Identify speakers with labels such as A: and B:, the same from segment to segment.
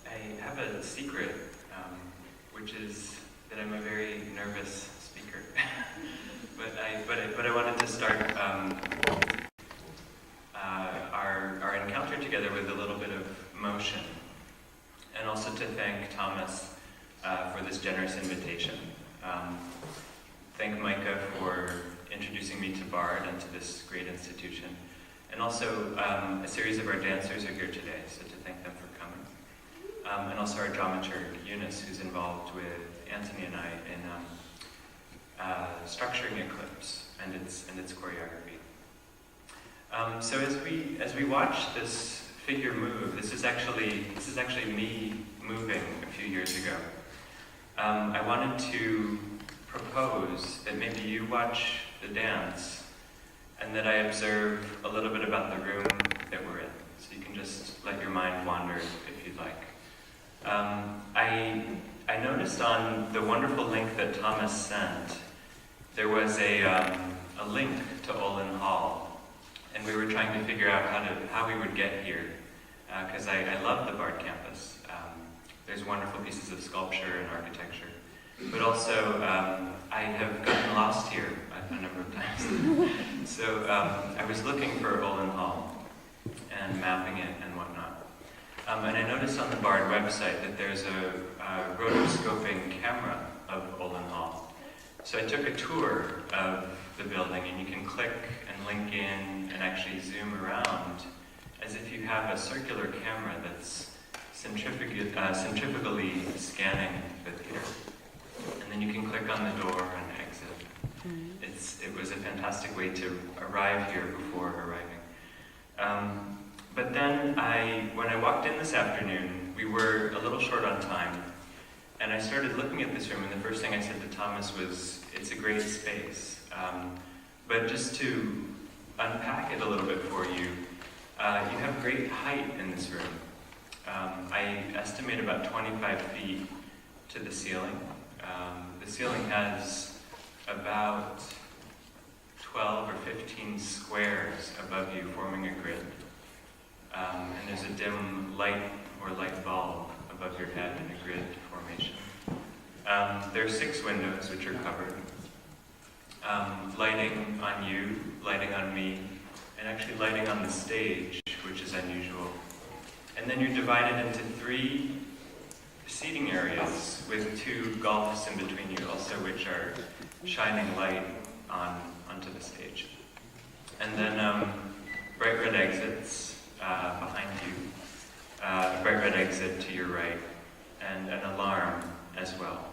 A: I have a secret, which is that I'm a very nervous speaker. but I wanted to start our encounter together with a little bit of motion, and also to thank Thomas for this generous invitation. Thank Micah for introducing me to BARD and to this great institution. And also, a series of our dancers are here today, so to thank them for coming. And also our dramaturg, Eunice, who's involved with Anthony and I in structuring ECLIPSE and its choreography. So as we watch this figure move, this is actually me moving a few years ago. I wanted to propose that maybe you watch the dance and that I observe a little bit about the room that we're in. So you can just let your mind wander if you'd like. I noticed on the wonderful link that Thomas sent, there was a link to Olin Hall, and we were trying to figure out how we would get here, because I love the BARD campus. There's wonderful pieces of sculpture and architecture, but also I have gotten lost here a number of times. So I was looking for Olin Hall and mapping it and whatnot. And I noticed on the BARD website that there's a rotoscoping camera of Olin Hall. So I took a tour of the building, and you can click and link in and actually zoom around as if you have a circular camera that's centrifugally scanning the theater. And then you can click on the door and exit. It was a fantastic way to arrive here before arriving. But then when I walked in this afternoon, we were a little short on time, and I started looking at this room, and the first thing I said to Thomas was, it's a great space. But just to unpack it a little bit for you, you have great height in this room. I estimate about 25 feet to the ceiling. The ceiling has about 12 or 15 squares above you forming a grid. And there's a dim light or light bulb above your head in a grid formation. There are 6 windows which are covered. Lighting on you, lighting on me, and actually lighting on the stage, which is unusual. And then you're divided into 3 seating areas with 2 gulfs in between you also, which are shining light onto the stage. And then bright red exits behind you, bright red exit to your right, and an alarm as well.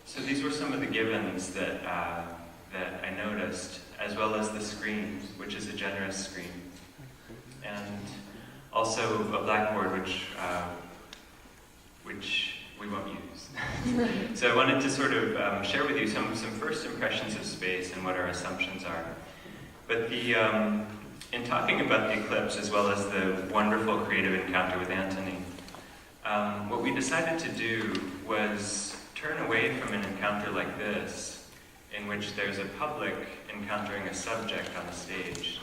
A: So these were some of the givens that I noticed, as well as the screen, which is a generous screen, and also a blackboard, which we won't use. So I wanted to sort of share with you some first impressions of space and what our assumptions are. But in talking about the eclipse, as well as the wonderful creative encounter with Anthony, what we decided to do was turn away from an encounter like this, in which there's a public encountering a subject on the stage,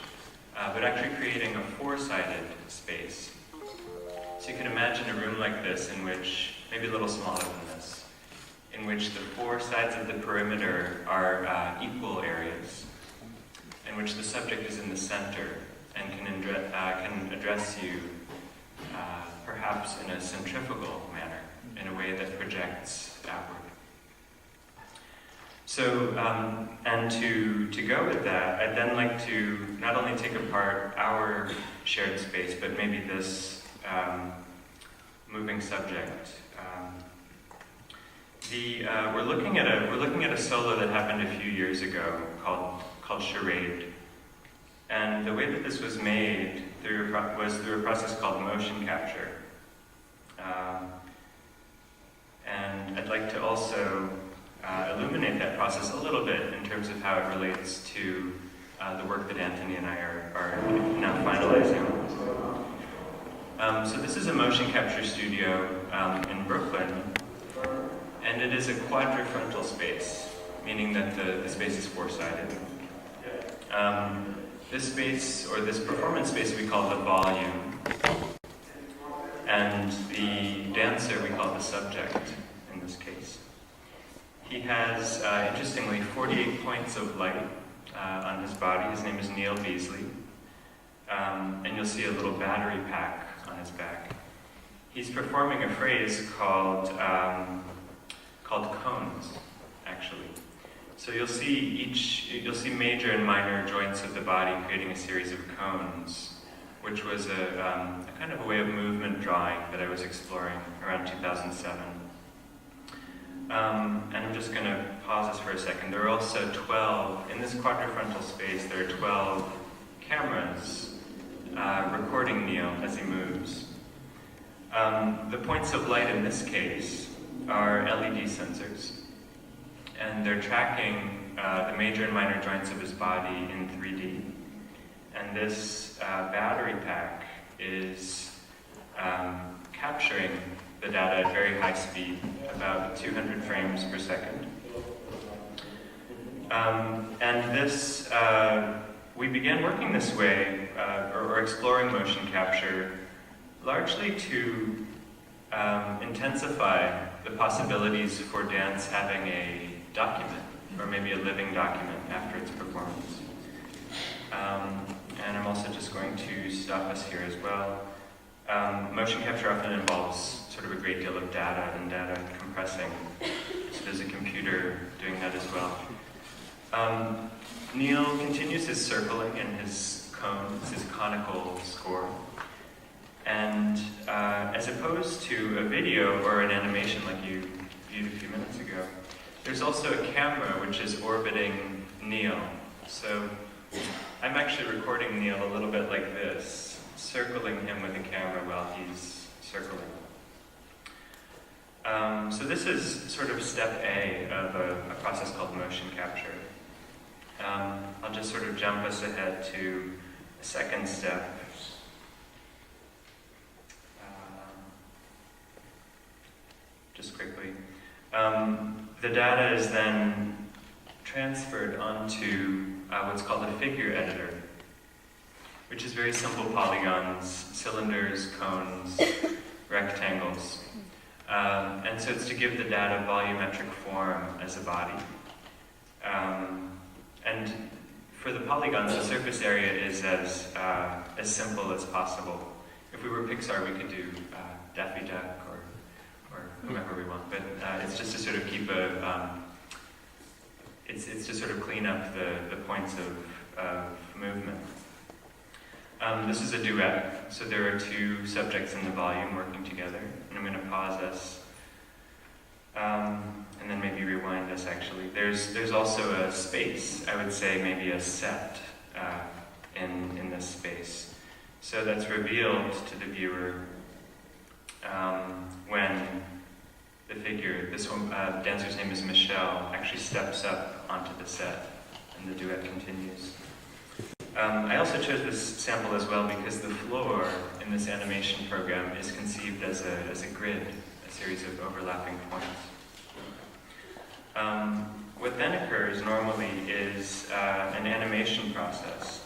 A: but actually creating a 4-sided space. So you can imagine a room like this, in which, maybe a little smaller than this, in which the 4 sides of the perimeter are equal areas, in which the subject is in the center and can address you perhaps in a centrifugal manner, in a way that projects outward. So, and to go with that, I'd then like to not only take apart our shared space, but maybe this moving subject. We're looking at a solo that happened a few years ago called Charade, and the way that this was made was through a process called motion capture. And I'd like to also illuminate that process a little bit in terms of how it relates to the work that Anthony and I are now finalizing. So this is a motion capture studio in Brooklyn, and it is a quadrifrontal space, meaning that the space is four-sided. This space, or this performance space, we call the volume, and the dancer we call the subject in this case. He has, interestingly, 48 points of light on his body. His name is Neil Beasley, and you'll see a little battery pack on his back. He's performing a phrase called cones, actually. So you'll see major and minor joints of the body creating a series of cones, which was a kind of a way of movement drawing that I was exploring around 2007. And I'm just going to pause this for a second. There are also 12, in this quadrifrontal space, there are 12 cameras recording Neil as he moves. The points of light in this case are LED sensors, and they're tracking the major and minor joints of his body in 3D. And this battery pack is capturing the data at very high speed, about 200 frames per second. And this, we began working this way, or exploring motion capture, largely to intensify the possibilities for dance having a document, or maybe a living document after its performance. And I'm also just going to stop us here as well. Motion capture often involves sort of a great deal of data and data compressing. So there's a computer doing that as well. Neil continues his circling and his cones, his conical score. And as opposed to a video or an animation like you viewed a few minutes ago, there's also a camera which is orbiting Neil. So I'm actually recording Neil a little bit like this, circling him with a camera while he's circling. So this is sort of step A of a process called motion capture. I'll just sort of jump us ahead to a second step. Just quickly. The data is then transferred onto what's called a figure editor, which is very simple polygons, cylinders, cones, rectangles. And so it's to give the data volumetric form as a body. And for the polygons, the surface area is as simple as possible. If we were Pixar, we could do Daffy Duck or whomever we want, but it's just to sort of keep it's to sort of clean up the points of movement. This is a duet, so there are two subjects in the volume working together, and I'm going to pause us, and then maybe rewind us actually. There's also a space, I would say maybe a set in this space. So that's revealed to the viewer when the figure, this one, dancer's name is Michelle, actually steps up onto the set, and the duet continues. I also chose this sample as well because the floor in this animation program is conceived as a grid, a series of overlapping points. What then occurs normally is an animation process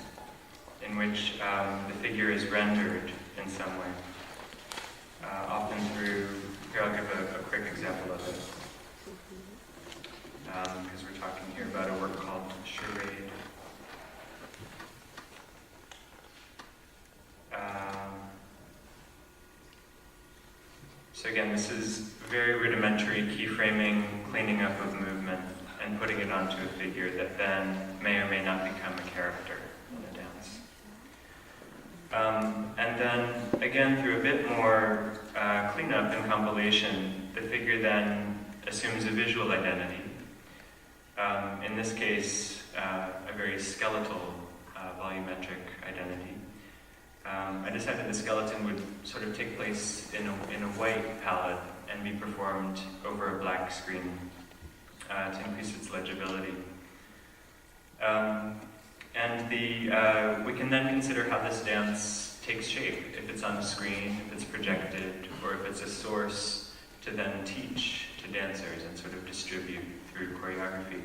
A: in which the figure is rendered in some way, often through, here I'll give a quick example of it, because we're talking here about a work called Charade. So again, this is very rudimentary keyframing, cleaning up of movement, and and putting it onto a figure that then may or may not become a character in a dance. And then, again, through a bit more cleanup and compilation, the figure then assumes a visual identity. In this case, a very skeletal, volumetric identity. I decided the skeleton would sort of take place in a white palette and be performed over a black screen to increase its legibility. We can then consider how this dance takes shape, if it's on the screen, if it's projected, or if it's a source to then teach to dancers and sort of distribute through choreography.